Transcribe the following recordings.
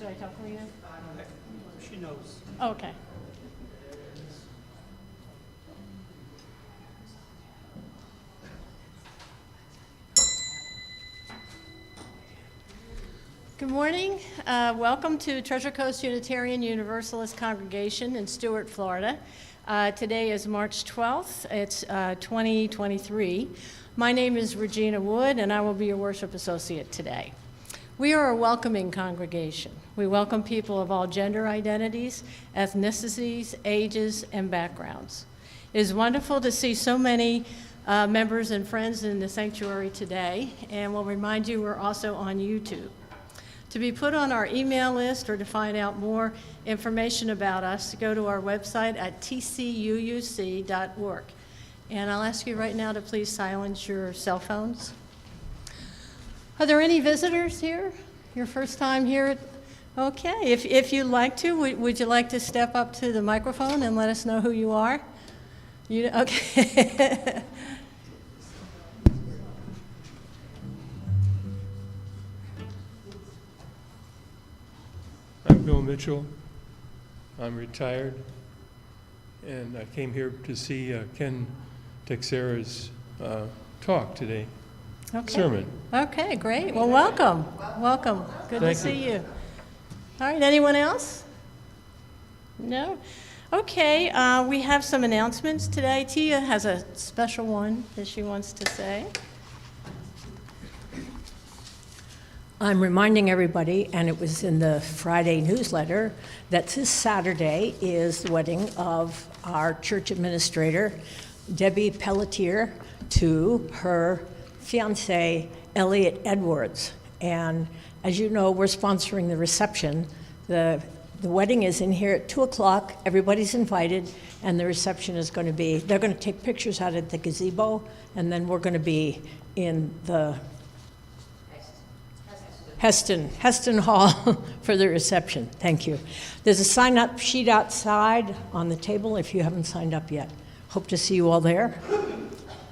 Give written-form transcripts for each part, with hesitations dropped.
Should I tell Karina? She knows. Okay. Good morning. Welcome to Treasure Coast Unitarian Universalist Congregation in Stuart, Florida. Today is March 12th. It's 2023. My name is Regina Wood, and I will be your worship associate today. We are a welcoming congregation. We welcome people of all gender identities, ethnicities, ages, and backgrounds. It is wonderful to see so many members and friends in the sanctuary today, and we'll remind you we're also on YouTube. To be put on our email list or to find out more information about us, go to our website at tcuuc.org. And I'll ask you right now to please silence your cell phones. Are there any visitors here? Your first time here? Okay, if you'd like to, would you like to step up to the microphone and let us know who you are? Okay. I'm Bill Mitchell. I'm retired, and I came here to see Ken Teixeira's talk today. Okay. Sermon. Okay, great. Well, welcome. Welcome. Good to see you. All right, anyone else? No? Okay, we have some announcements today. Tia has a special one that she wants to say. I'm reminding everybody, and it was in the Friday newsletter, that this Saturday is the wedding of our church administrator, Debbie Pelletier, to her fiancé, Elliot Edwards. And as you know, we're sponsoring the reception. The wedding is in here at 2 o'clock. Everybody's invited, and the reception is going to be, they're going to take pictures out at the gazebo, and then we're going to be in the Heston Hall for the reception. Thank you. There's a sign-up sheet outside on the table if you haven't signed up yet. Hope to see you all there.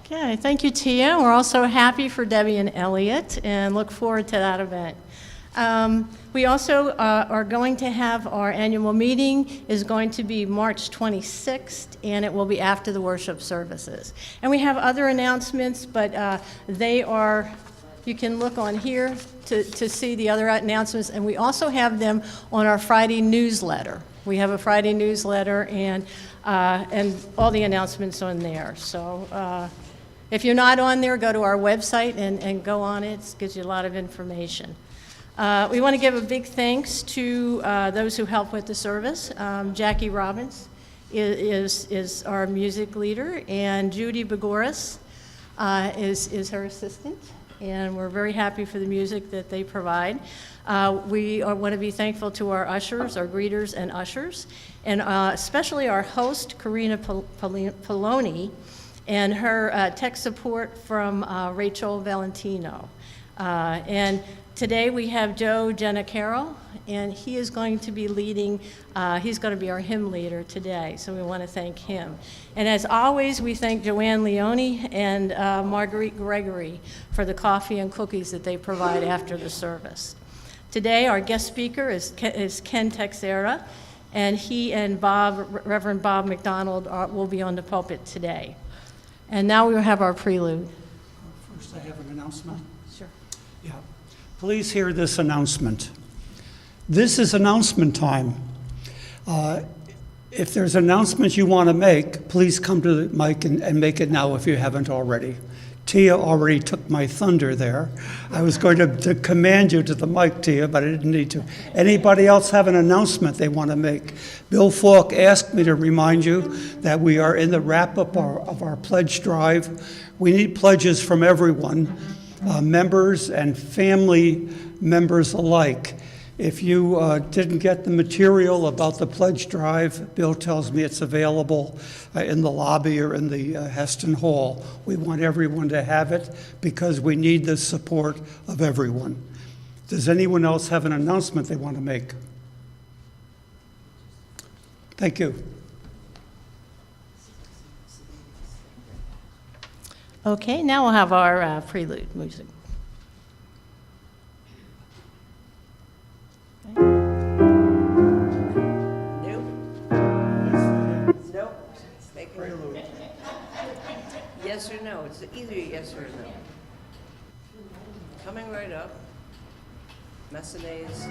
Okay, thank you, Tia. We're also happy for Debbie and Elliot and look forward to that event. We also are going to have our annual meeting is going to be March 26th, and it will be after the worship services. And we have other announcements, but they are, you can look on here to see the other announcements, and we also have them on our Friday newsletter. We have a Friday newsletter and all the announcements on there. So if you're not on there, go to our website and go on it. It gives you a lot of information. We want to give a big thanks to those who help with the service. Jackie Robbins is our music leader, and Judy Begoris is her assistant. And we're very happy for the music that they provide. We want to be thankful to our ushers, our greeters and ushers, and especially our host, Karina Poloni, and her tech support from Rachel Valentino. And today we have Joe Genacaro, and he is going to be leading, he's going to be our hymn leader today, so we want to thank him. And as always, we thank Joanne Leone and Marguerite Gregory for the coffee and cookies that they provide after the service. Today, our guest speaker is Ken Teixeira, and he and Reverend Bob McDonald will be on the pulpit today. And now we will have our prelude. First, I have an announcement. Sure. Yeah. Please hear this announcement. This is announcement time. If there's announcements you want to make, please come to the mic and make it now if you haven't already. Tia already took my thunder there. I was going to command you to the mic, Tia, but I didn't need to. Anybody else have an announcement they want to make? Bill Falk asked me to remind you that we are in the wrap-up of our pledge drive. We need pledges from everyone, members and family members alike. If you didn't get the material about the pledge drive, Bill tells me it's available in the lobby or in the Heston Hall. We want everyone to have it because we need the support of everyone. Does anyone else have an announcement they want to make? Thank you. Okay, now we'll have our prelude music. Nope. Make it. Yes or no? It's either yes or no. Coming right up. Messinays.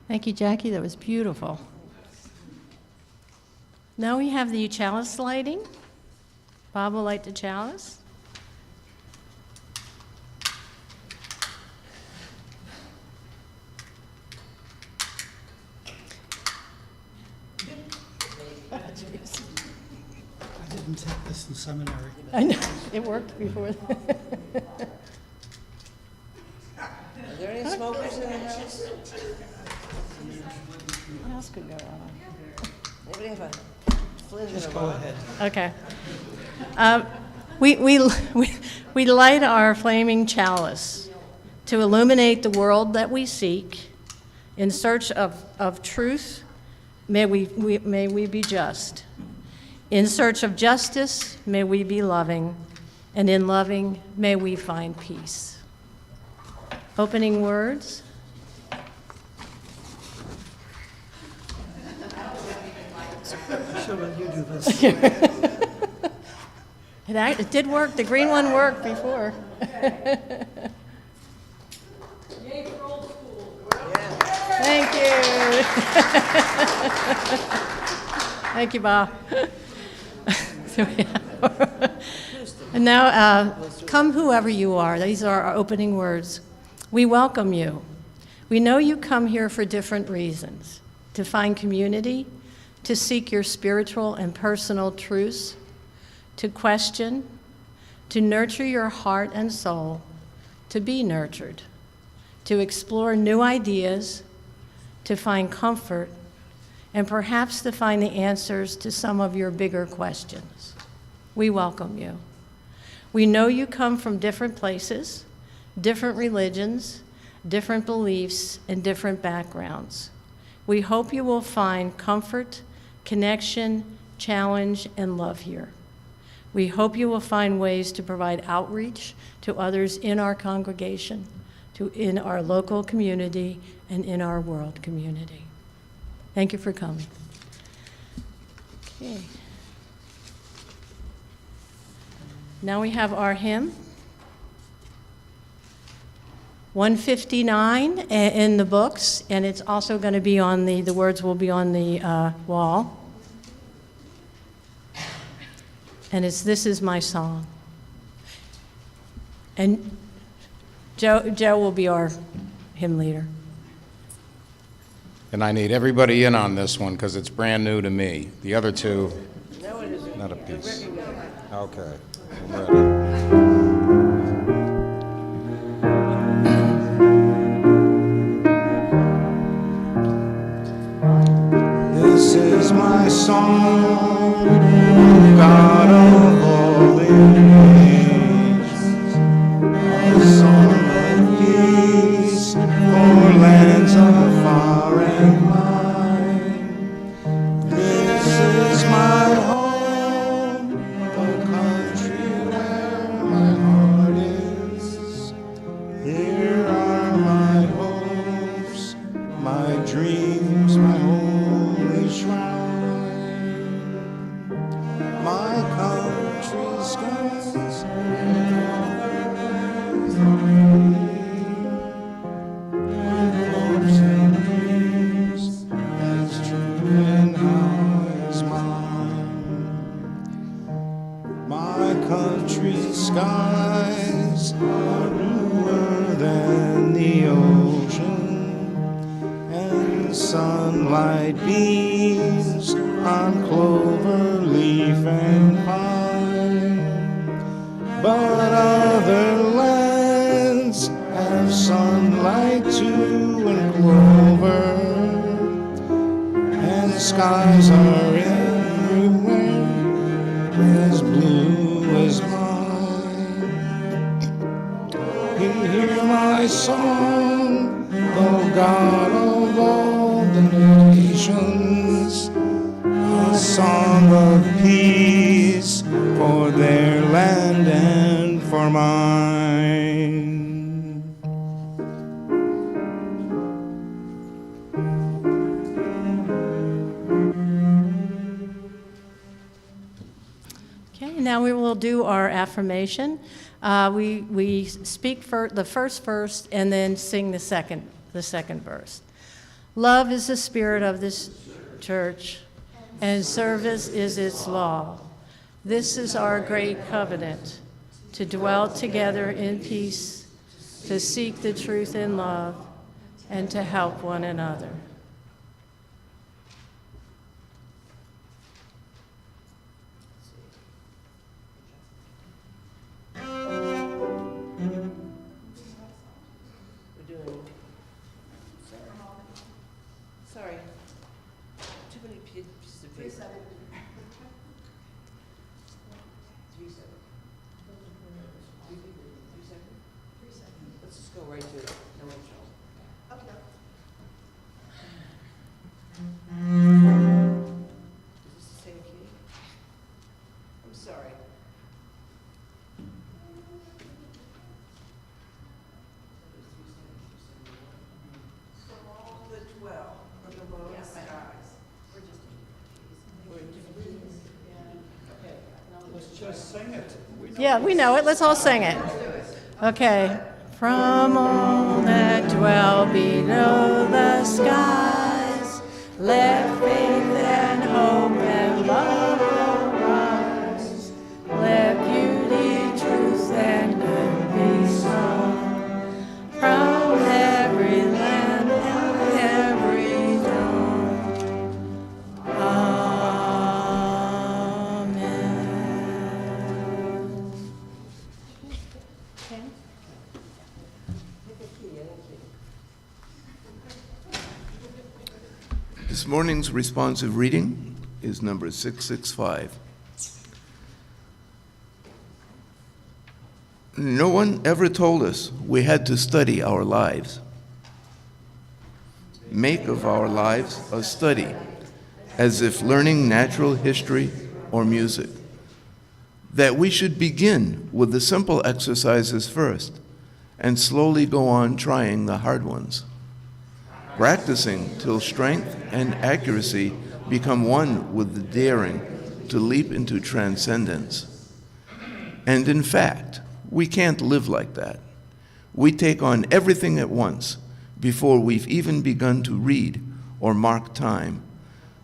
Thank you, Jackie. That was beautiful. Now we have the chalice lighting. Bob will light the chalice. I didn't take this in seminary. I know, it worked before. Are there any smokers in the house? else could go on. Anybody have a flint in a Go rock? ahead. Okay. We light our flaming chalice to illuminate the world that we seek. In search of truth, may we be just. In search of justice, may we be loving. And in loving, may we find peace. Opening words. Shall you do this? It did work. The green one worked before. Thank you. Thank you, Bob. And now, come whoever you are. These are our opening words. We welcome you. We know you come here for different reasons: to find community, to seek your spiritual and personal truths, to question, to nurture your heart and soul, to be nurtured, to explore new ideas, to find comfort, and perhaps to find the answers to some of your bigger questions. We welcome you. We know you come from different places, different religions, different beliefs, and different backgrounds. We hope you will find comfort, connection, challenge, and love here. We hope you will find ways to provide outreach to others in our congregation, in our local community, and in our world community. Thank you for coming. Okay. Now we have our hymn. 159 in the books, and it's also going to be on the words will be on the wall. And it's This Is My Song. And Joe will be our hymn leader. And I need everybody in on this one because it's brand new to me. The other two, No, it isn't. not a piece. Recognize. Okay, I'm ready. This is my song, God of all the ages, a song of peace for lands afar and wide. This is my home, the country where my heart is. Here are my hopes, my dreams, my holy shrine. My country's skies, hopes and dreams, as true and high as mine. My country's skies are bluer than the ocean, and sunlight beams on clover, leaf, and pine. But other lands have sunlight too, and clover, and skies are everywhere as blue as mine. Hear my song, O God of all the nations, a song of peace for their land and for mine. Okay, now we will do our affirmation. We speak for the first verse and then sing the second verse. Love is the spirit of this church, and service is its law. This is our great covenant, to dwell together in peace, to seek the truth in love, and to help one another. Sorry. Yeah, we know it. Let's all sing it. Okay. From all that dwell below the skies, let faith and hope and love arise. Let beauty, truth, and good be sung from every land and every tongue. Amen. This morning's responsive reading is number 665. No one ever told us we had to study our lives. Make of our lives a study, as if learning natural history or music. That we should begin with the simple exercises first, and slowly go on trying the hard ones. Practicing till strength and accuracy become one with the daring to leap into transcendence. And in fact, we can't live like that. We take on everything at once before we've even begun to read or mark time.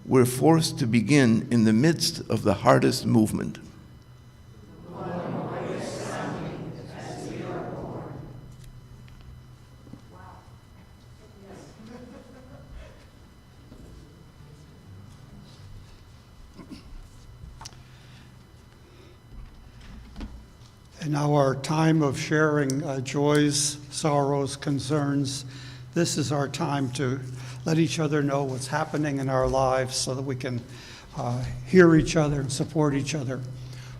We're forced to begin in the midst of the hardest movement. In our time of sharing joys, sorrows, concerns, this is our time to let each other know what's happening in our lives so that we can hear each other and support each other.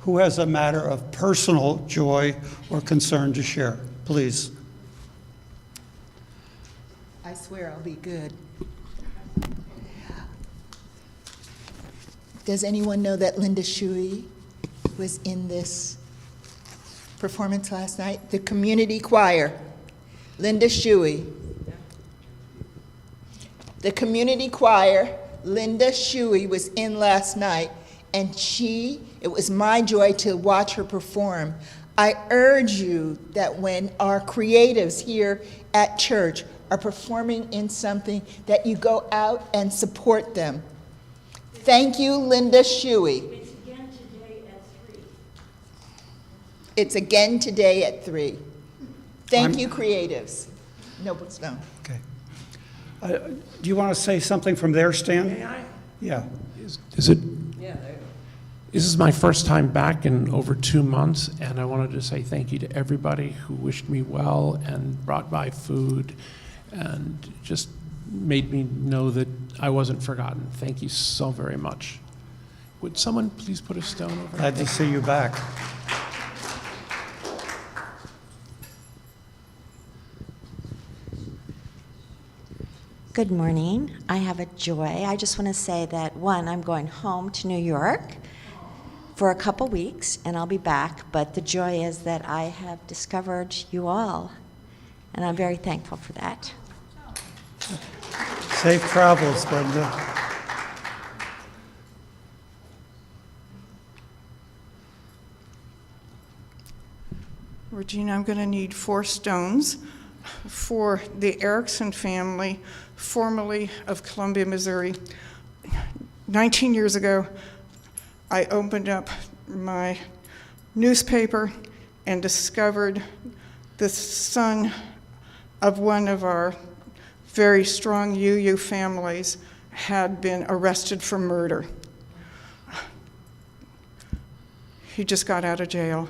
Who has a matter of personal joy or concern to share? Please. I swear I'll be good. Does anyone know that Linda Shuey was in this performance last night? The community choir, Linda Shuey. The community choir, Linda Shuey, was in last night, and it was my joy to watch her perform. I urge you that when our creatives here at church are performing in something, that you go out and support them. Thank you, Linda Shuey. It's again today at 3. Thank you, creatives. No, no. Okay. Do you want to say something from their stand? May I? Yeah. Is it? Yeah. This is my first time back in over 2 months, and I wanted to say thank you to everybody who wished me well and brought by food and just made me know that I wasn't forgotten. Thank you so very much. Would someone please put a stone over? Glad to see you back. Good morning. I have a joy. I just want to say that, one, I'm going home to New York for a couple weeks, and I'll be back. But the joy is that I have discovered you all, and I'm very thankful for that. Safe travels, Brenda. Regina, I'm going to need 4 stones for the Erickson family, formerly of Columbia, Missouri. 19 years ago, I opened up my newspaper and discovered the son of one of our very strong UU families had been arrested for murder. He just got out of jail.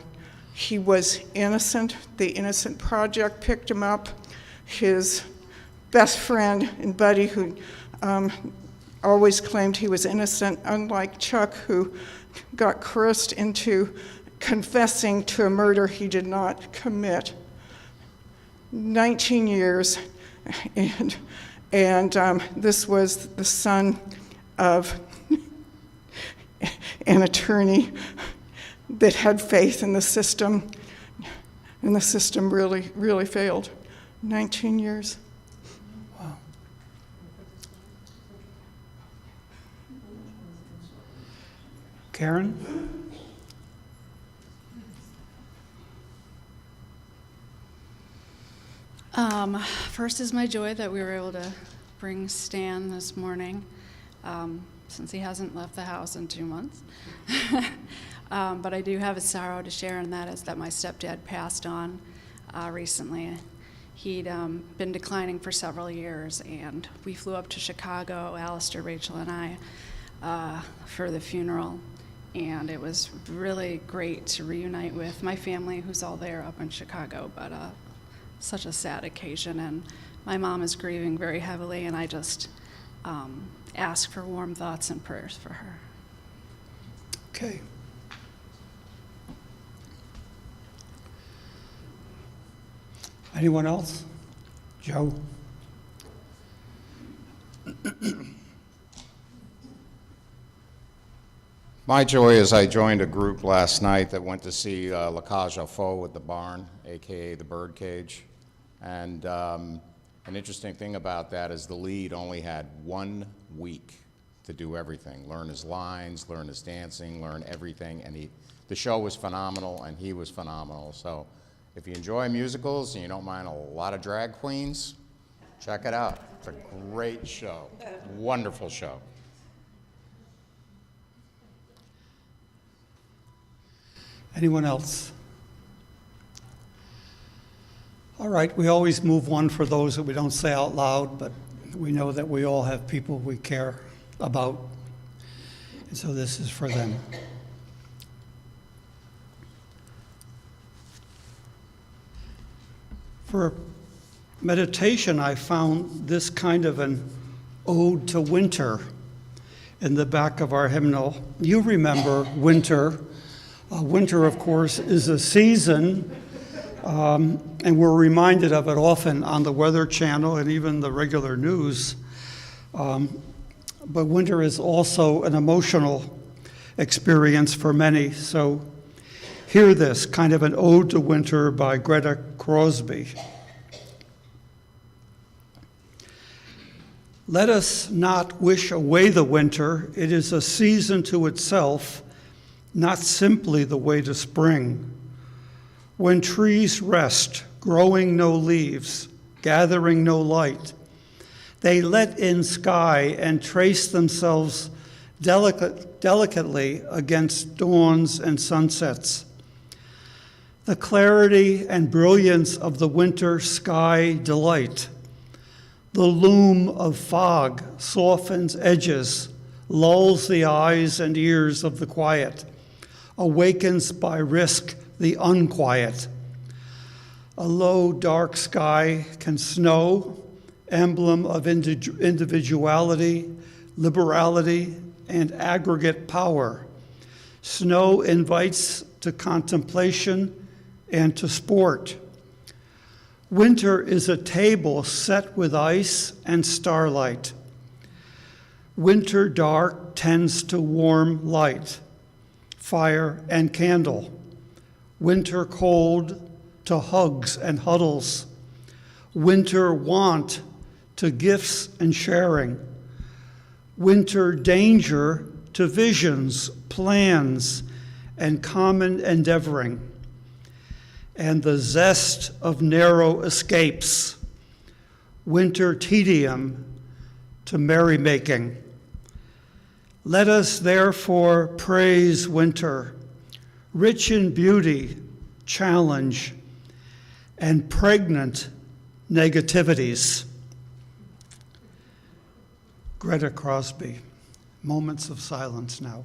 He was innocent. The Innocent Project picked him up. His best friend and buddy, who always claimed he was innocent, unlike Chuck, who got coerced into confessing to a murder he did not commit. 19 years, and this was the son of an attorney that had faith in the system, and the system really, really failed. 19 years. Wow. Karen? First is my joy that we were able to bring Stan this morning, since he hasn't left the house in 2 months. But I do have a sorrow to share, and that is that my stepdad passed on recently. He'd been declining for several years, and we flew up to Chicago, Alistair, Rachel, and I, for the funeral. And it was really great to reunite with my family, who's all there up in Chicago, but such a sad occasion, and my mom is grieving very heavily, and I just ask for warm thoughts and prayers for her. Okay. Anyone else? Joe? My joy is I joined a group last night that went to see La Cage aux Folles at the barn, AKA the Birdcage. And an interesting thing about that is the lead only had 1 week to do everything, learn his lines, learn his dancing, learn everything. And the show was phenomenal, and he was phenomenal. So if you enjoy musicals and you don't mind a lot of drag queens, check it out. It's a great show, wonderful show. Anyone else? All right, we always move one for those that we don't say out loud, but we know that we all have people we care about, and so this is for them. For meditation, I found this kind of an ode to winter in the back of our hymnal. You remember winter. Winter, of course, is a season, and we're reminded of it often on the Weather Channel and even the regular news. But winter is also an emotional experience for many. So hear this, kind of an ode to winter by Greta Crosby. Let us not wish away the winter. It is a season to itself, not simply the way to spring. When trees rest, growing no leaves, gathering no light, they let in sky and trace themselves delicately against dawns and sunsets. The clarity and brilliance of the winter sky delight. The loom of fog softens edges, lulls the eyes and ears of the quiet, awakens by risk the unquiet. A low, dark sky can snow, emblem of individuality, liberality, and aggregate power. Snow invites to contemplation and to sport. Winter is a table set with ice and starlight. Winter dark tends to warm light, fire and candle. Winter cold to hugs and huddles. Winter want to gifts and sharing. Winter danger to visions, plans, and common endeavoring. And the zest of narrow escapes. Winter tedium to merrymaking. Let us therefore praise winter, rich in beauty, challenge, and pregnant negativities. Greta Crosby. Moments of silence now.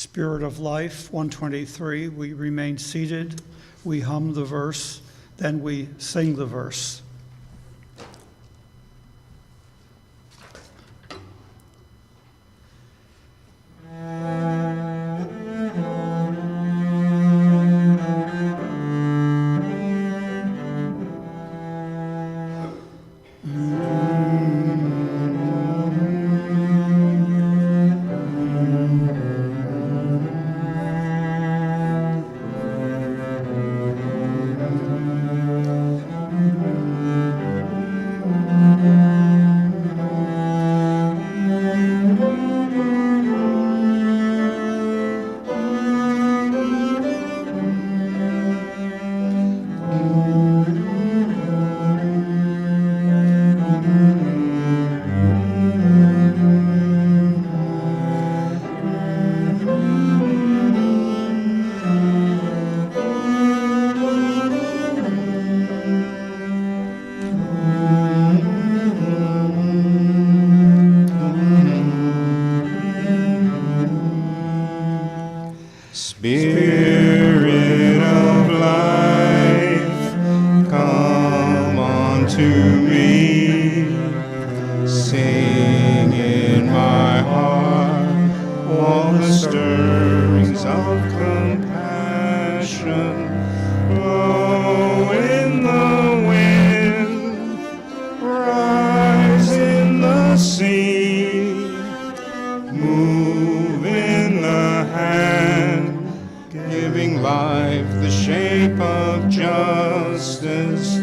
Spirit of Life, 123, we remain seated, we hum the verse, then we sing the verse. Spirit of life, come unto me. Sing in my heart all the stirrings of compassion. Blow in the wind, rise in the sea, move in the hand, giving life the shape of justice.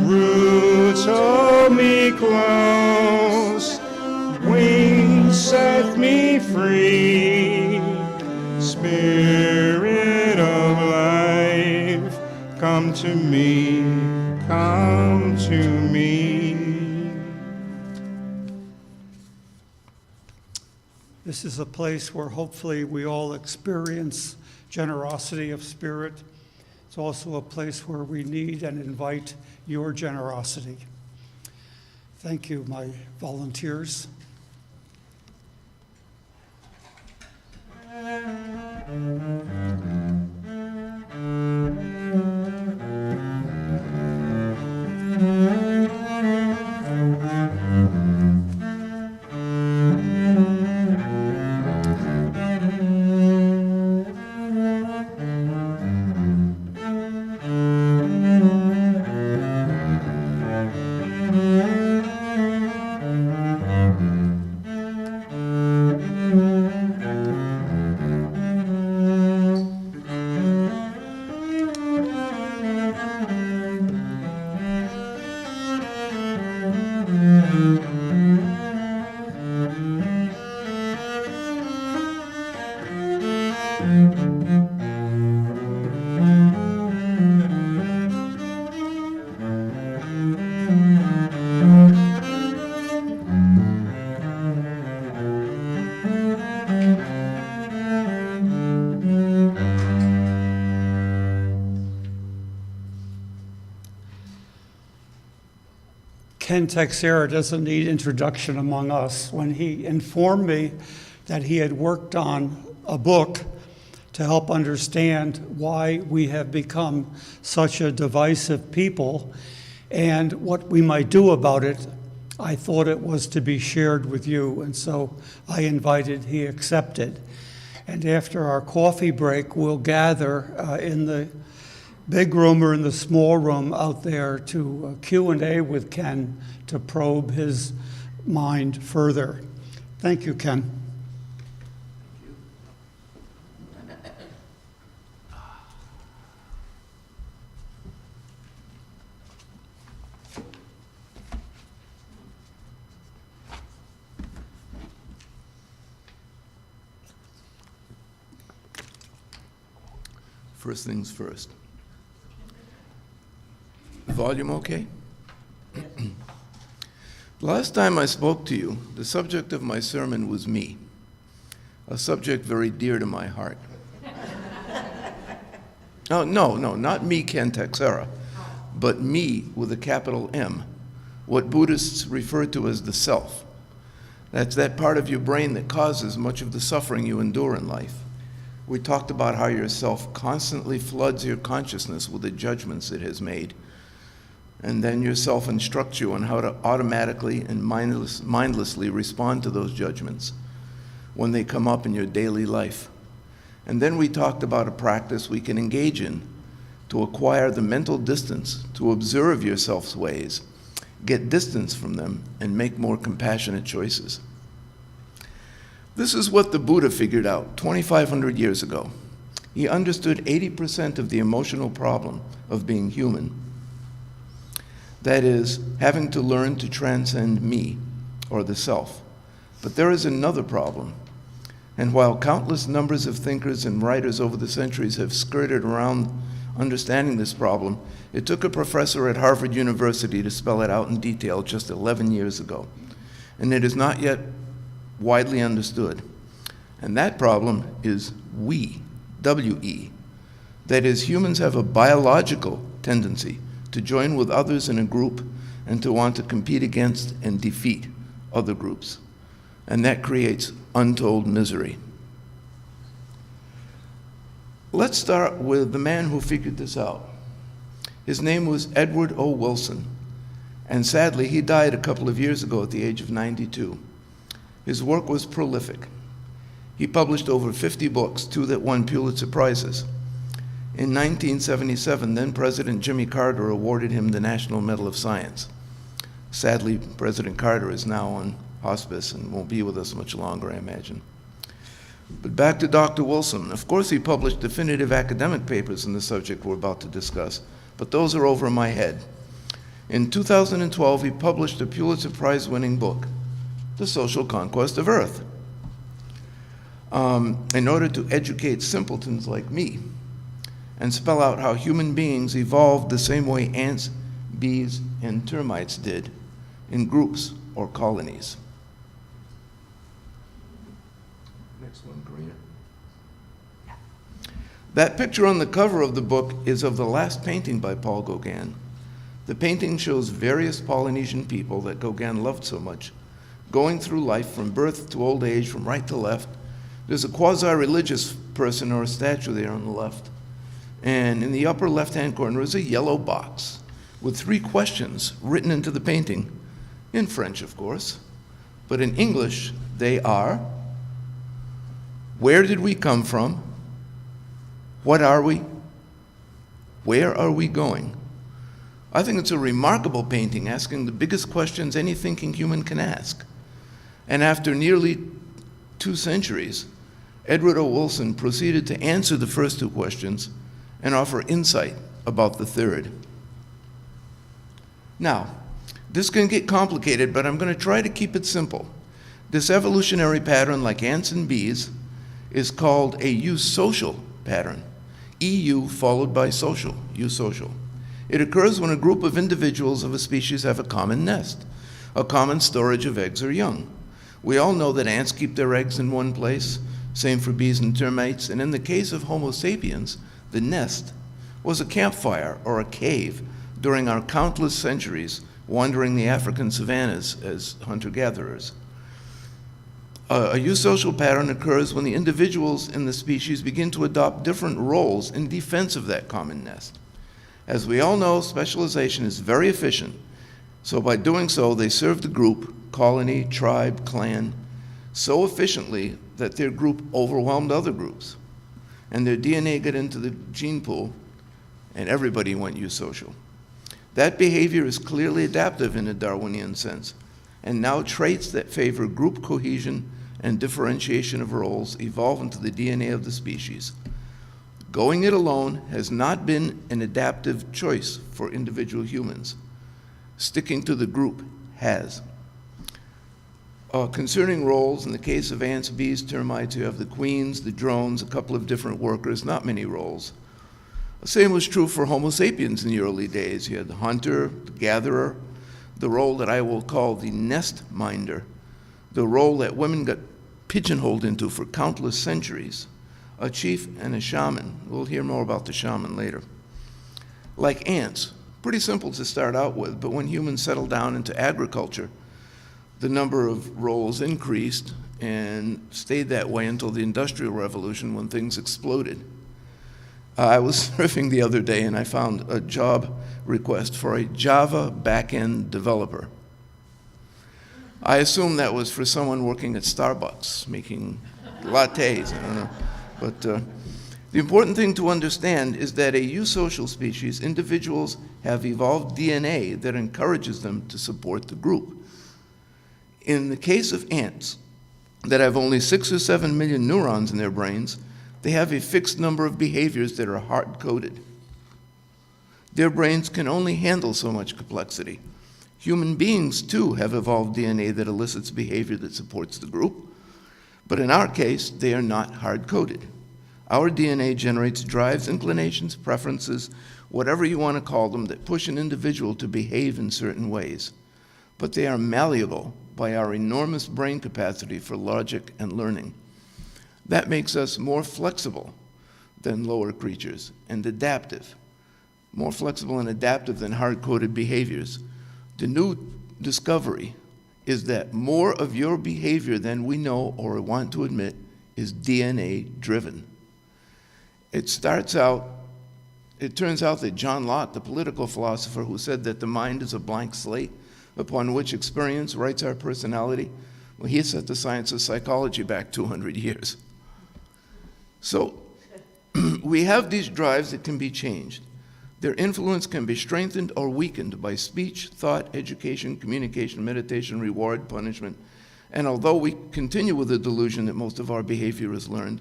Roots hold me close, wings set me free. Spirit of life, come to me, come to me. This is a place where hopefully we all experience generosity of spirit. It's also a place where we need and invite your generosity. Thank you, my volunteers. Ken Teixeira doesn't need introduction among us. When he informed me that he had worked on a book to help understand why we have become such a divisive people and what we might do about it, I thought it was to be shared with you, and so I invited, he accepted. And after our coffee break, we'll gather in the big room or in the small room out there to Q&A with Ken to probe his mind further. Thank you, Ken. First things first. Volume okay? Last time I spoke to you, the subject of my sermon was me, a subject very dear to my heart. Oh, no, not me, Ken Teixeira, but me with a capital M, what Buddhists refer to as the self. That's that part of your brain that causes much of the suffering you endure in life. We talked about how your self constantly floods your consciousness with the judgments it has made. And then your self instructs you on how to automatically and mindlessly respond to those judgments when they come up in your daily life. And then we talked about a practice we can engage in to acquire the mental distance to observe your self's ways, get distance from them, and make more compassionate choices. This is what the Buddha figured out 2,500 years ago. He understood 80% of the emotional problem of being human. That is, having to learn to transcend me, or the self. But there is another problem. And while countless numbers of thinkers and writers over the centuries have skirted around understanding this problem, it took a professor at Harvard University to spell it out in detail just 11 years ago. And it is not yet widely understood. And that problem is we, W-E. That is, humans have a biological tendency to join with others in a group and to want to compete against and defeat other groups. And that creates untold misery. Let's start with the man who figured this out. His name was Edward O. Wilson, and sadly he died a couple of years ago at the age of 92. His work was prolific. He published over 50 books, 2 that won Pulitzer Prizes. In 1977, then President Jimmy Carter awarded him the National Medal of Science. Sadly, President Carter is now on hospice and won't be with us much longer, I imagine. But back to Dr. Wilson. Of course, he published definitive academic papers on the subject we're about to discuss, but those are over my head. In 2012, he published a Pulitzer Prize-winning book, The Social Conquest of Earth, in order to educate simpletons like me and spell out how human beings evolved the same way ants, bees, and termites did, in groups or colonies. Next one, Karina. That picture on the cover of the book is of the last painting by Paul Gauguin. The painting shows various Polynesian people that Gauguin loved so much, going through life from birth to old age, from right to left. There's a quasi-religious person or a statue there on the left. And in the upper left-hand corner is a yellow box with 3 questions written into the painting, in French, of course. But in English, they are, where did we come from? What are we? Where are we going? I think it's a remarkable painting, asking the biggest questions any thinking human can ask. And after nearly 2 centuries, Edward O. Wilson proceeded to answer the first 2 questions and offer insight about the third. Now, this can get complicated, but I'm going to try to keep it simple. This evolutionary pattern, like ants and bees, is called a eusocial pattern. EU followed by social, eusocial. It occurs when a group of individuals of a species have a common nest, a common storage of eggs or young. We all know that ants keep their eggs in one place, same for bees and termites, and in the case of Homo sapiens, the nest was a campfire or a cave during our countless centuries wandering the African savannas as hunter-gatherers. A eusocial pattern occurs when the individuals in the species begin to adopt different roles in defense of that common nest. As we all know, specialization is very efficient, so by doing so, they serve the group, colony, tribe, clan, so efficiently that their group overwhelmed other groups. And their DNA got into the gene pool, and everybody went eusocial. That behavior is clearly adaptive in a Darwinian sense, and now traits that favor group cohesion and differentiation of roles evolve into the DNA of the species. Going it alone has not been an adaptive choice for individual humans. Sticking to the group has. Concerning roles, in the case of ants, bees, termites, you have the queens, the drones, a couple of different workers, not many roles. The same was true for Homo sapiens in the early days. You had the hunter, the gatherer, the role that I will call the nest minder, the role that women got pigeonholed into for countless centuries, a chief and a shaman. We'll hear more about the shaman later. Like ants, pretty simple to start out with, but when humans settled down into agriculture, the number of roles increased, and stayed that way until the Industrial Revolution when things exploded. I was surfing the other day and I found a job request for a Java backend developer. I assumed that was for someone working at Starbucks, making lattes, I don't know. But the important thing to understand is that a eusocial species, individuals have evolved DNA that encourages them to support the group. In the case of ants that have only 6 or 7 million neurons in their brains, they have a fixed number of behaviors that are hard-coded. Their brains can only handle so much complexity. Human beings, too, have evolved DNA that elicits behavior that supports the group, but in our case, they are not hard-coded. Our DNA generates drives, inclinations, preferences, whatever you want to call them, that push an individual to behave in certain ways, but they are malleable by our enormous brain capacity for logic and learning. That makes us more flexible than lower creatures and adaptive, more flexible and adaptive than hard-coded behaviors. The new discovery is that more of your behavior than we know or want to admit is DNA-driven. It turns out that John Locke, the political philosopher who said that the mind is a blank slate upon which experience writes our personality, well, he set the science of psychology back 200 years. So we have these drives that can be changed. Their influence can be strengthened or weakened by speech, thought, education, communication, meditation, reward, punishment. And although we continue with the delusion that most of our behavior is learned,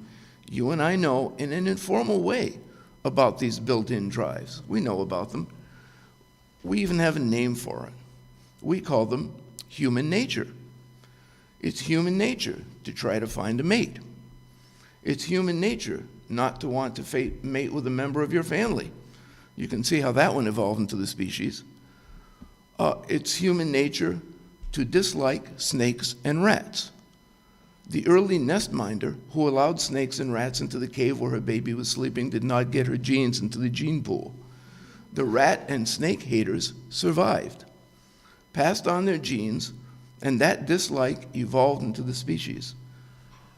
you and I know in an informal way about these built-in drives. We know about them. We even have a name for it. We call them human nature. It's human nature to try to find a mate. It's human nature not to want to mate with a member of your family. You can see how that one evolved into the species. It's human nature to dislike snakes and rats. The early nest minder who allowed snakes and rats into the cave where her baby was sleeping did not get her genes into the gene pool. The rat and snake haters survived, passed on their genes, and that dislike evolved into the species.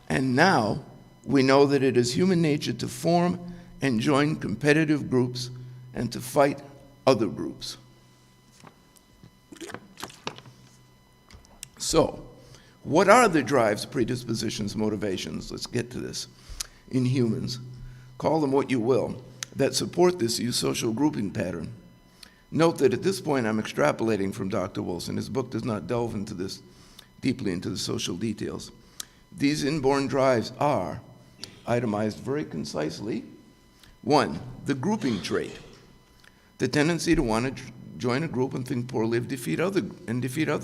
And now we know that it is human nature to form and join competitive groups and to fight other groups. So, what are the drives, predispositions, motivations, let's get to this, in humans, call them what you will, that support this eusocial grouping pattern? Note that at this point I'm extrapolating from Dr. Wilson. His book does not delve into this deeply into the social details. These inborn drives are itemized very concisely. 1, the grouping trait, the tendency to want to join a group and think poorly of defeat other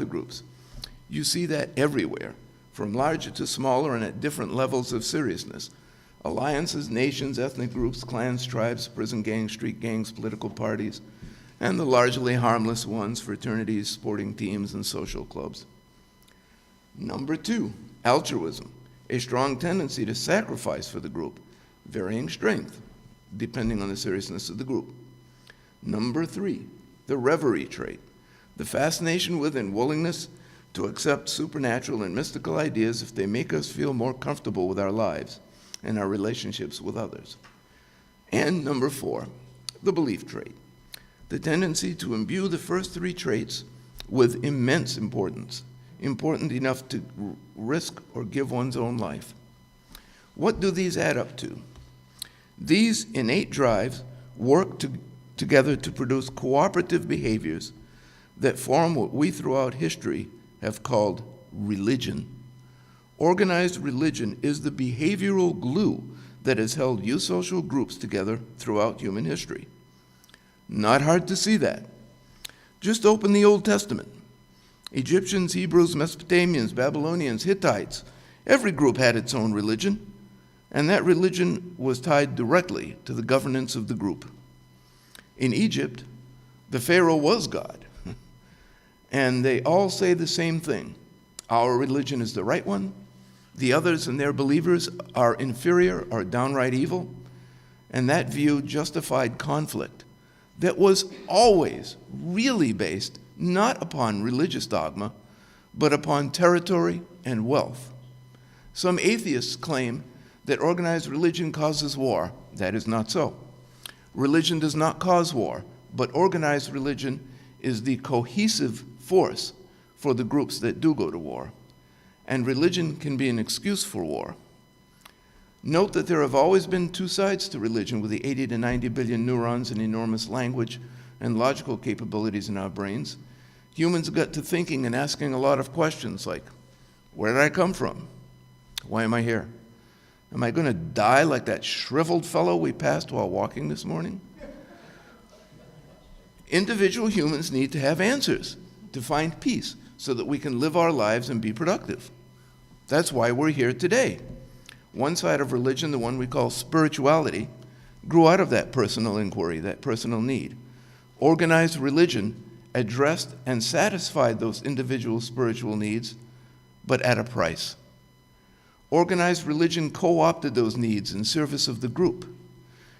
groups. You see that everywhere, from larger to smaller and at different levels of seriousness. Alliances, nations, ethnic groups, clans, tribes, prison gangs, street gangs, political parties, and the largely harmless ones, fraternities, sporting teams, and social clubs. Number 2, altruism, a strong tendency to sacrifice for the group, varying strength, depending on the seriousness of the group. Number 3, the reverie trait, the fascination with and willingness to accept supernatural and mystical ideas if they make us feel more comfortable with our lives and our relationships with others. And number 4, the belief trait, the tendency to imbue the first 3 traits with immense importance, important enough to risk or give one's own life. What do these add up to? These innate drives work together to produce cooperative behaviors that form what we throughout history have called religion. Organized religion is the behavioral glue that has held eusocial groups together throughout human history. Not hard to see that. Just open the Old Testament. Egyptians, Hebrews, Mesopotamians, Babylonians, Hittites, every group had its own religion, and that religion was tied directly to the governance of the group. In Egypt, the Pharaoh was God, and they all say the same thing. Our religion is the right one. The others and their believers are inferior or downright evil. And that view justified conflict that was always really based not upon religious dogma, but upon territory and wealth. Some atheists claim that organized religion causes war. That is not so. Religion does not cause war, but organized religion is the cohesive force for the groups that do go to war. And religion can be an excuse for war. Note that there have always been two sides to religion, with the 80 to 90 billion neurons and enormous language and logical capabilities in our brains. Humans got to thinking and asking a lot of questions like, where did I come from? Why am I here? Am I going to die like that shriveled fellow we passed while walking this morning? Individual humans need to have answers to find peace so that we can live our lives and be productive. That's why we're here today. One side of religion, the one we call spirituality, grew out of that personal inquiry, that personal need. Organized religion addressed and satisfied those individual spiritual needs, but at a price. Organized religion co-opted those needs in service of the group.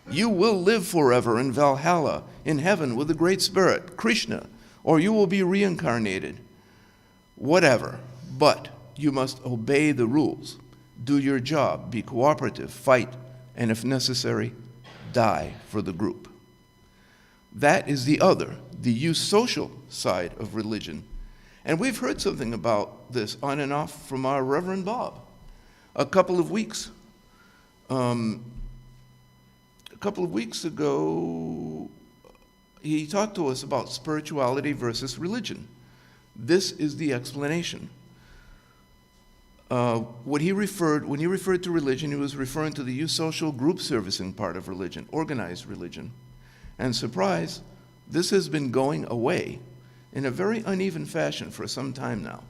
You will live forever in Valhalla, in heaven with the Great Spirit, Krishna, or you will be reincarnated. Whatever, but you must obey the rules. Do your job, be cooperative, fight, and if necessary, die for the group. That is the other, the eusocial side of religion. And we've heard something about this on and off from our Reverend Bob. A couple of weeks ago, he talked to us about spirituality versus religion. This is the explanation. When he referred to religion, he was referring to the eusocial group servicing part of religion, organized religion. And surprise, this has been going away in a very uneven fashion for some time now.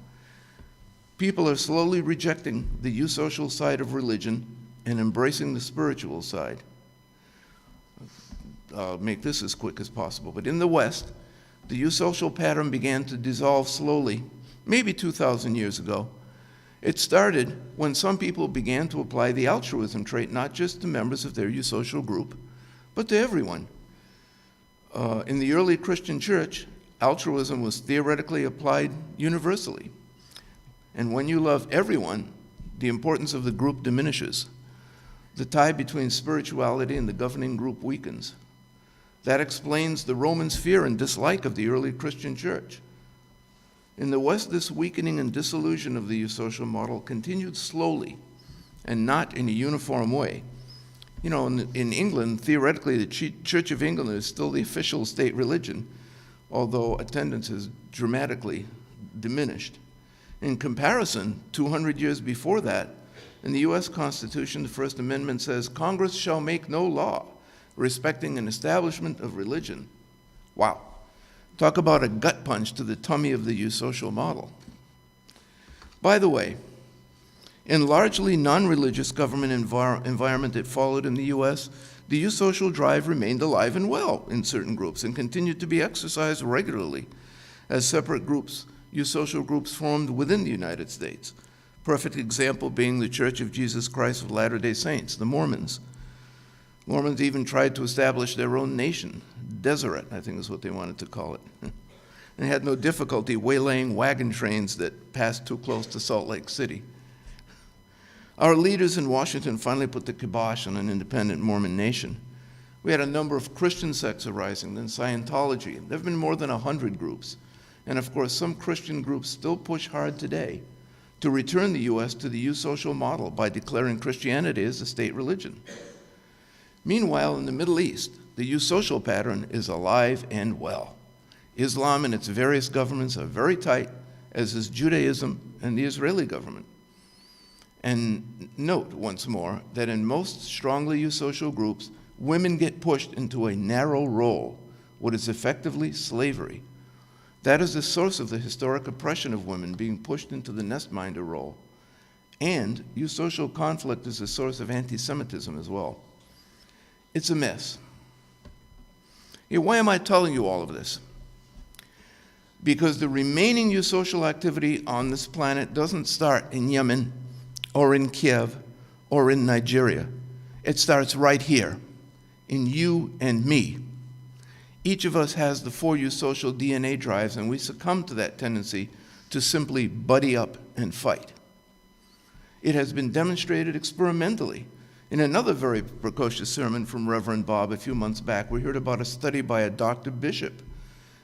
People are slowly rejecting the eusocial side of religion and embracing the spiritual side. I'll make this as quick as possible. But in the West, the eusocial pattern began to dissolve slowly, maybe 2,000 years ago. It started when some people began to apply the altruism trait not just to members of their eusocial group, but to everyone. In the early Christian church, altruism was theoretically applied universally. And when you love everyone, the importance of the group diminishes. The tie between spirituality and the governing group weakens. That explains the Romans' fear and dislike of the early Christian church. In the West, this weakening and dissolution of the eusocial model continued slowly and not in a uniform way. You know, in England, theoretically, the Church of England is still the official state religion, although attendance has dramatically diminished. In comparison, 200 years before that, in the U.S. Constitution, the First Amendment says, Congress shall make no law respecting an establishment of religion. Wow. Talk about a gut punch to the tummy of the eusocial model. By the way, in largely non-religious government environment that followed in the U.S., the eusocial drive remained alive and well in certain groups and continued to be exercised regularly as separate groups, eusocial groups formed within the United States. Perfect example being the Church of Jesus Christ of Latter-day Saints, the Mormons. Mormons even tried to establish their own nation, Deseret, I think is what they wanted to call it. And had no difficulty waylaying wagon trains that passed too close to Salt Lake City. Our leaders in Washington finally put the kibosh on an independent Mormon nation. We had a number of Christian sects arising, then Scientology. There have been more than 100 groups. And of course, some Christian groups still push hard today to return the U.S. to the eusocial model by declaring Christianity as a state religion. Meanwhile, in the Middle East, the eusocial pattern is alive and well. Islam and its various governments are very tight, as is Judaism and the Israeli government. And note once more that in most strongly eusocial groups, women get pushed into a narrow role, what is effectively slavery. That is the source of the historic oppression of women being pushed into the nestminder role. And eusocial conflict is the source of anti-Semitism as well. It's a mess. Why am I telling you all of this? Because the remaining eusocial activity on this planet doesn't start in Yemen or in Kiev or in Nigeria. It starts right here, in you and me. Each of us has the 4 eusocial DNA drives, and we succumb to that tendency to simply buddy up and fight. It has been demonstrated experimentally. In another very precocious sermon from Reverend Bob a few months back, we heard about a study by a Dr. Bishop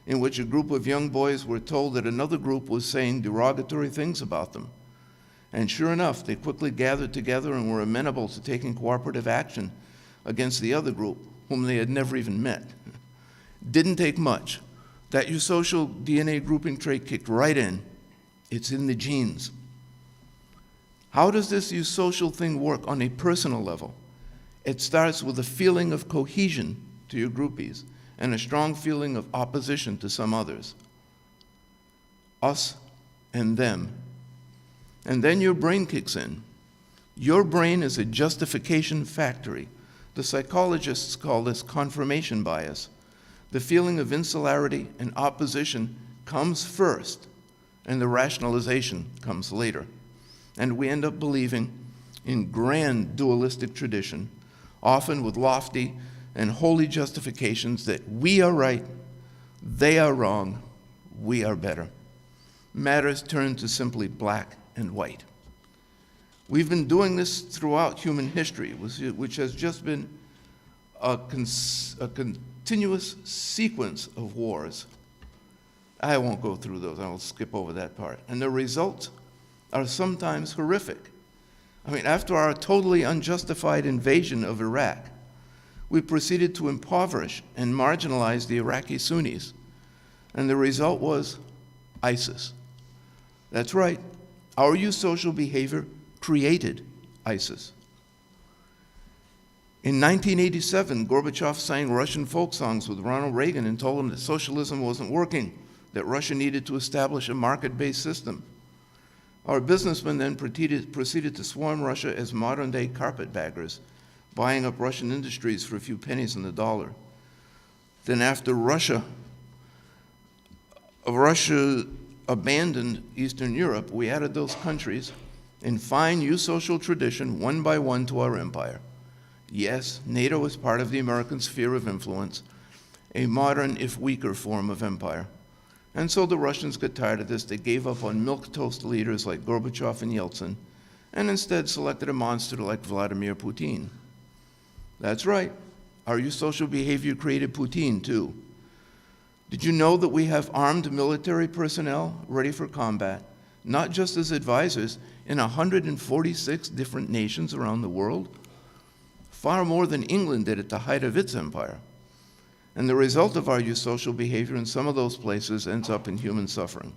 in which a group of young boys were told that another group was saying derogatory things about them. And sure enough, they quickly gathered together and were amenable to taking cooperative action against the other group, whom they had never even met. Didn't take much. That eusocial DNA grouping trait kicked right in. It's in the genes. How does this eusocial thing work on a personal level? It starts with a feeling of cohesion to your groupies and a strong feeling of opposition to some others. Us and them. And then your brain kicks in. Your brain is a justification factory. The psychologists call this confirmation bias. The feeling of insularity and opposition comes first, and the rationalization comes later. And we end up believing in grand dualistic tradition, often with lofty and holy justifications that we are right, they are wrong, we are better. Matters turn to simply black and white. We've been doing this throughout human history, which has just been a continuous sequence of wars. I won't go through those, I'll skip over that part. And the results are sometimes horrific. I mean, after our totally unjustified invasion of Iraq, we proceeded to impoverish and marginalize the Iraqi Sunnis. And the result was ISIS. That's right. Our eusocial behavior created ISIS. In 1987, Gorbachev sang Russian folk songs with Ronald Reagan and told him that socialism wasn't working, that Russia needed to establish a market-based system. Our businessmen then proceeded to swarm Russia as modern-day carpetbaggers, buying up Russian industries for a few pennies on the dollar. Then after Russia abandoned Eastern Europe, we added those countries in fine eusocial tradition, one by one, to our empire. Yes, NATO is part of the American sphere of influence, a modern, if weaker, form of empire. And so the Russians got tired of this. They gave up on milquetoast leaders like Gorbachev and Yeltsin, and instead selected a monster like Vladimir Putin. That's right. Our eusocial behavior created Putin, too. Did you know that we have armed military personnel ready for combat, not just as advisors, in 146 different nations around the world? Far more than England did at the height of its empire. And the result of our eusocial behavior in some of those places ends up in human suffering.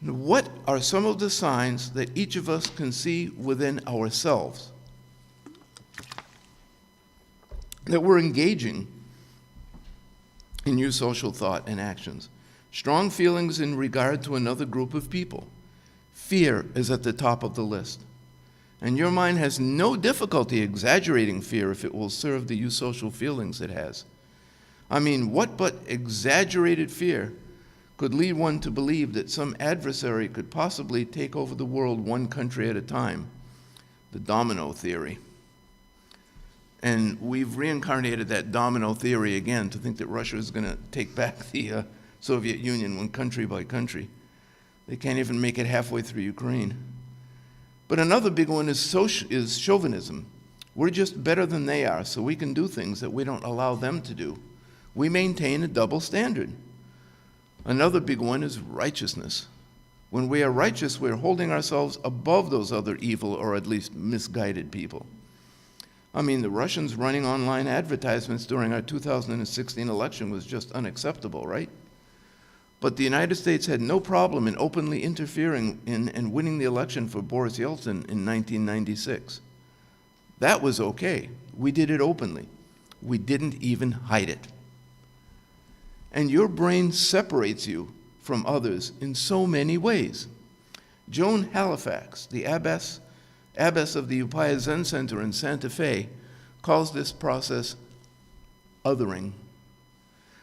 What are some of the signs that each of us can see within ourselves that we're engaging in eusocial thought and actions? Strong feelings in regard to another group of people. Fear is at the top of the list. And your mind has no difficulty exaggerating fear if it will serve the eusocial feelings it has. I mean, what but exaggerated fear could lead one to believe that some adversary could possibly take over the world one country at a time? The domino theory. And we've reincarnated that domino theory again to think that Russia is going to take back the Soviet Union one country by country. They can't even make it halfway through Ukraine. But another big one is chauvinism. We're just better than they are, so we can do things that we don't allow them to do. We maintain a double standard. Another big one is righteousness. When we are righteous, we're holding ourselves above those other evil or at least misguided people. I mean, the Russians running online advertisements during our 2016 election was just unacceptable, right? But the United States had no problem in openly interfering in and winning the election for Boris Yeltsin in 1996. That was okay. We did it openly. We didn't even hide it. And your brain separates you from others in so many ways. Joan Halifax, the abbess of the Upaya Zen Center in Santa Fe, calls this process othering.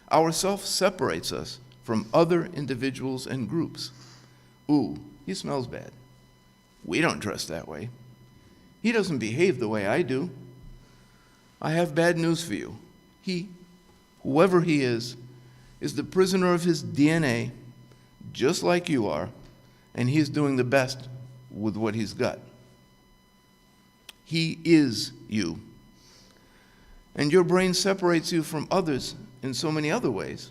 Our self separates us from other individuals and groups. Ooh, he smells bad. We don't dress that way. He doesn't behave the way I do. I have bad news for you. He, whoever he is the prisoner of his DNA, just like you are, and he's doing the best with what he's got. He is you. And your brain separates you from others in so many other ways.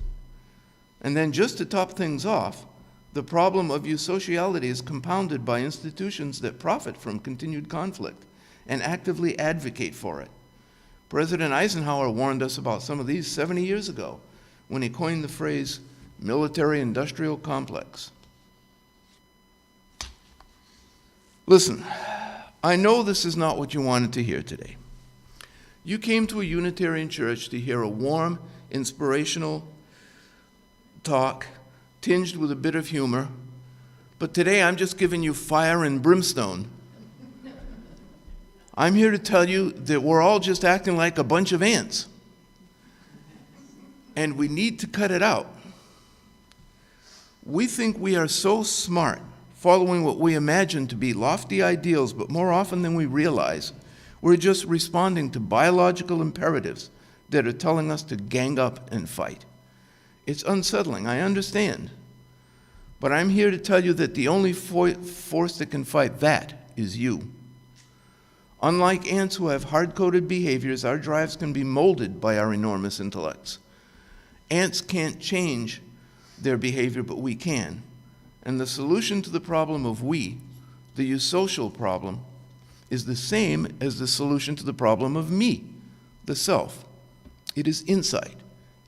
And then just to top things off, the problem of eusociality is compounded by institutions that profit from continued conflict and actively advocate for it. President Eisenhower warned us about some of these 70 years ago when he coined the phrase military-industrial complex. Listen, I know this is not what you wanted to hear today. You came to a Unitarian church to hear a warm, inspirational talk tinged with a bit of humor, but today I'm just giving you fire and brimstone. I'm here to tell you that we're all just acting like a bunch of ants, and we need to cut it out. We think we are so smart, following what we imagine to be lofty ideals, but more often than we realize, we're just responding to biological imperatives that are telling us to gang up and fight. It's unsettling, I understand. But I'm here to tell you that the only force that can fight that is you. Unlike ants who have hard-coded behaviors, our drives can be molded by our enormous intellects. Ants can't change their behavior, but we can. And the solution to the problem of we, the eusocial problem, is the same as the solution to the problem of me, the self. It is insight.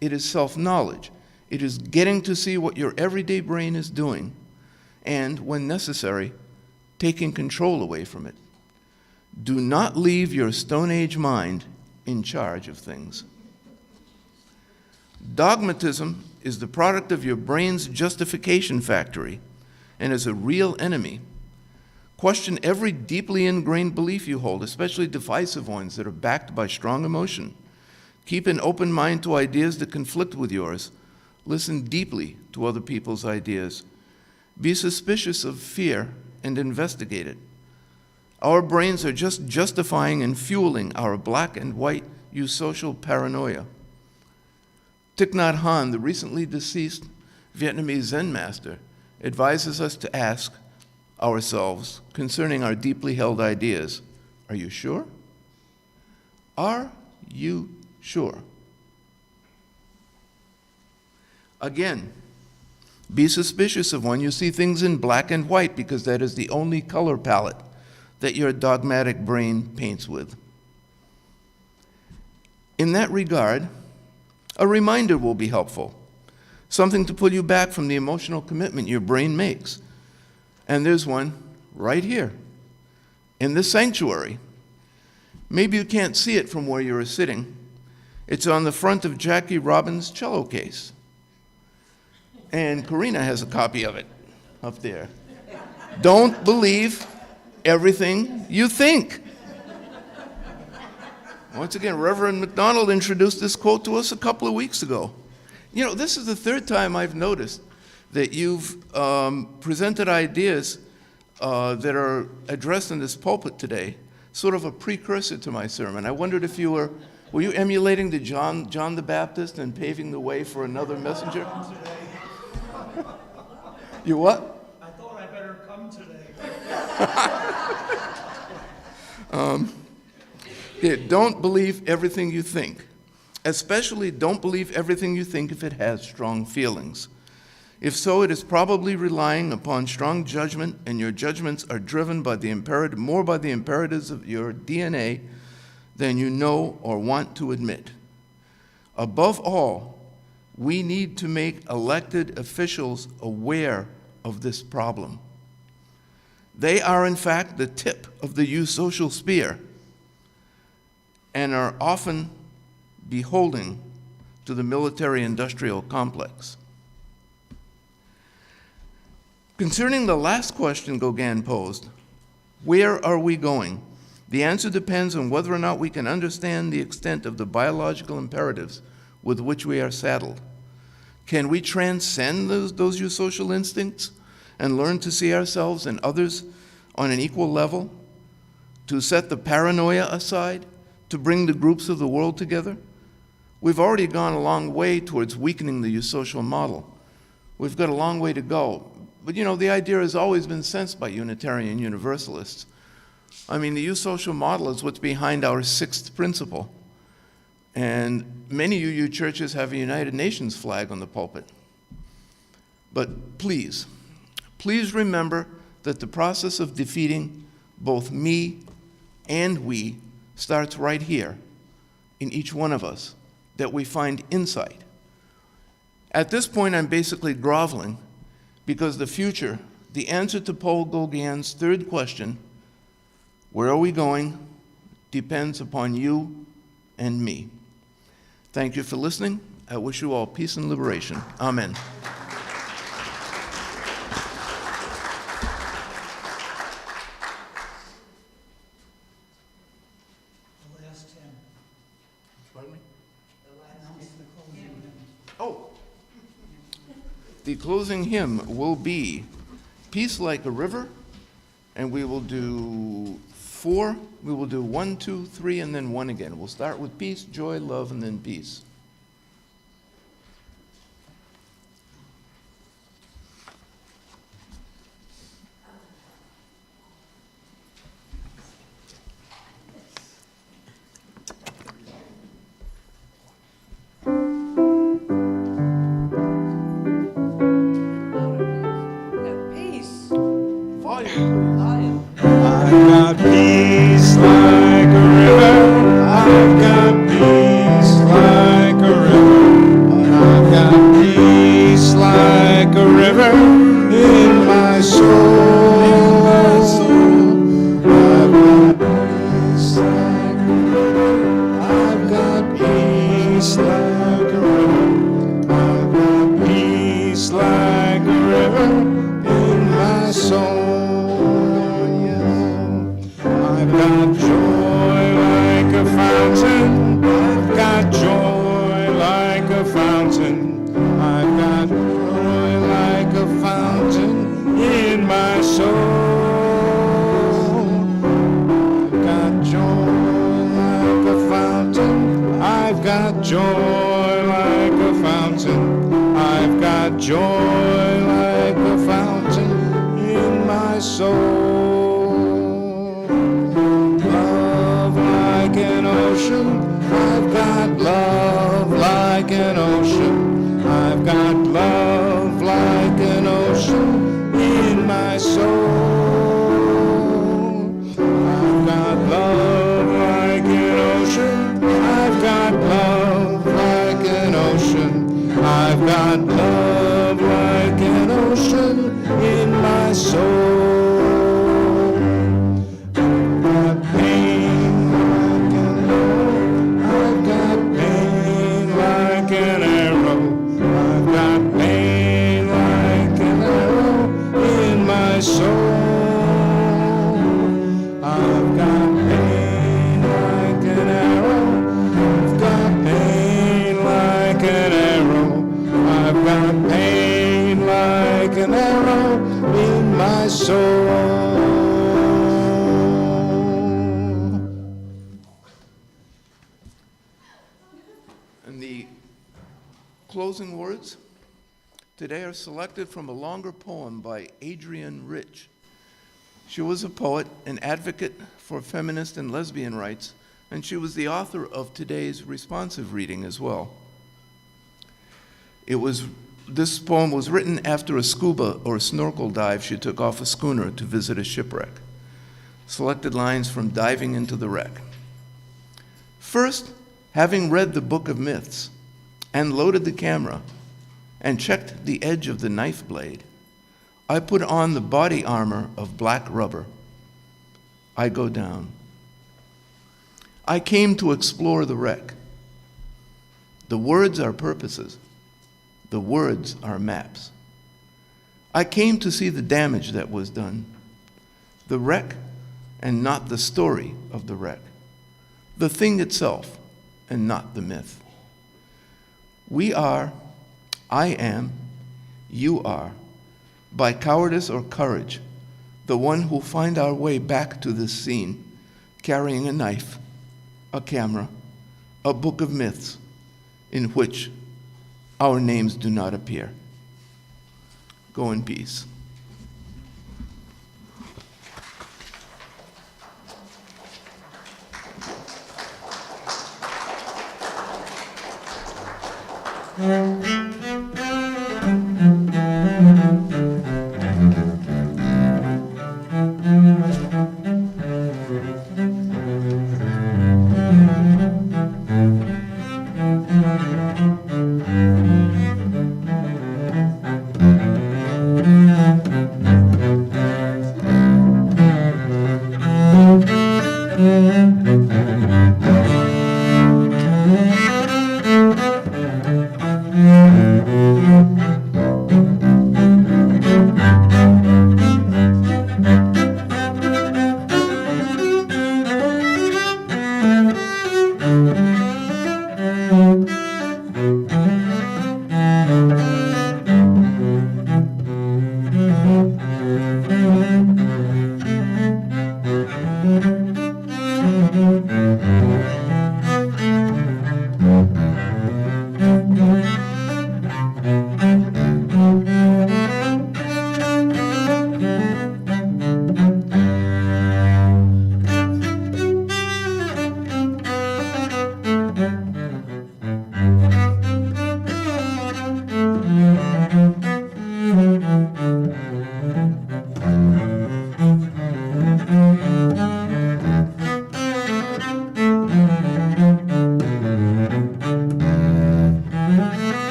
It is self-knowledge. It is getting to see what your everyday brain is doing and, when necessary, taking control away from it. Do not leave your Stone Age mind in charge of things. Dogmatism is the product of your brain's justification factory and is a real enemy. Question every deeply ingrained belief you hold, especially divisive ones that are backed by strong emotion. Keep an open mind to ideas that conflict with yours. Listen deeply to other people's ideas. Be suspicious of fear and investigate it. Our brains are just justifying and fueling our black and white eusocial paranoia. Thich Nhat Hanh, the recently deceased Vietnamese Zen master, advises us to ask ourselves concerning our deeply held ideas, are you sure? Are you sure? Again, be suspicious of when you see things in black and white, because that is the only color palette that your dogmatic brain paints with. In that regard, a reminder will be helpful, something to pull you back from the emotional commitment your brain makes. And there's one right here, in this sanctuary. Maybe you can't see it from where you're sitting. It's on the front of Jackie Robin's cello case. And Karina has a copy of it up there. Don't believe everything you think. Once again, Reverend McDonald introduced this quote to us a couple of weeks ago. You know, this is the third time I've noticed that you've presented ideas that are addressed in this pulpit today, sort of a precursor to my sermon. I wondered if you were you emulating the John the Baptist and paving the way for another messenger? You what? I thought I better come today. Yeah, don't believe everything you think. Especially don't believe everything you think if it has strong feelings. If so, it is probably relying upon strong judgment, and your judgments are driven by more by the imperatives of your DNA than you know or want to admit. Above all, we need to make elected officials aware of this problem. They are, in fact, the tip of the eusocial spear and are often beholden to the military-industrial complex. Concerning the last question Gauguin posed, where are we going? The answer depends on whether or not we can understand the extent of the biological imperatives with which we are saddled. Can we transcend those eusocial instincts and learn to see ourselves and others on an equal level? To set the paranoia aside? To bring the groups of the world together? We've already gone a long way towards weakening the eusocial model. We've got a long way to go. But you know, the idea has always been sensed by Unitarian Universalists. I mean, the eusocial model is what's behind our sixth principle. And many UU churches have a United Nations flag on the pulpit. But please, please remember that the process of defeating both me and we starts right here in each one of us, that we find insight. At this point, I'm basically groveling because the future, the answer to Paul Gauguin's third question, where are we going, depends upon you and me. Thank you for listening. I wish you all peace and liberation. Amen. Pardon me? Oh. The closing hymn will be Peace Like a River, and we will do 4. We will do 1, 2, 3, and then 1 again. We'll start with peace, joy, love, and then peace. Peace. Volume. I've got peace like a river. I've got peace like a river. I've got peace like a river in my soul. I've got peace like a river. I've got peace like a river. I've got peace like a river in my soul. I've got joy like a fountain. I've got joy like a fountain. I've got joy like a fountain in my soul. I've got joy like a fountain. I've got joy like a fountain. I've got joy like a fountain in my soul. Love like an ocean. I've got love like an ocean. I've got love like an ocean in my soul. I've got love like an ocean. I've got love like an ocean. I've got love like an ocean in my soul. I've got pain like an arrow. I've got pain like an arrow. I've got pain like an arrow in my soul. I've got pain like an arrow. I've got pain like an arrow. I've got pain like an arrow in my soul. And the closing words today are selected from a longer poem by Adrienne Rich. She was a poet, an advocate for feminist and lesbian rights, and she was the author of today's responsive reading as well. This poem was written after a scuba or snorkel dive she took off a schooner to visit a shipwreck. Selected lines from Diving into the Wreck. First, having read the Book of Myths and loaded the camera and checked the edge of the knife blade, I put on the body armor of black rubber. I go down. I came to explore the wreck. The words are purposes. The words are maps. I came to see the damage that was done. The wreck and not the story of the wreck. The thing itself and not the myth. We are, I am, you are, by cowardice or courage, the one who'll find our way back to this scene, carrying a knife, a camera, a book of myths, in which our names do not appear. Go in peace. Thank you.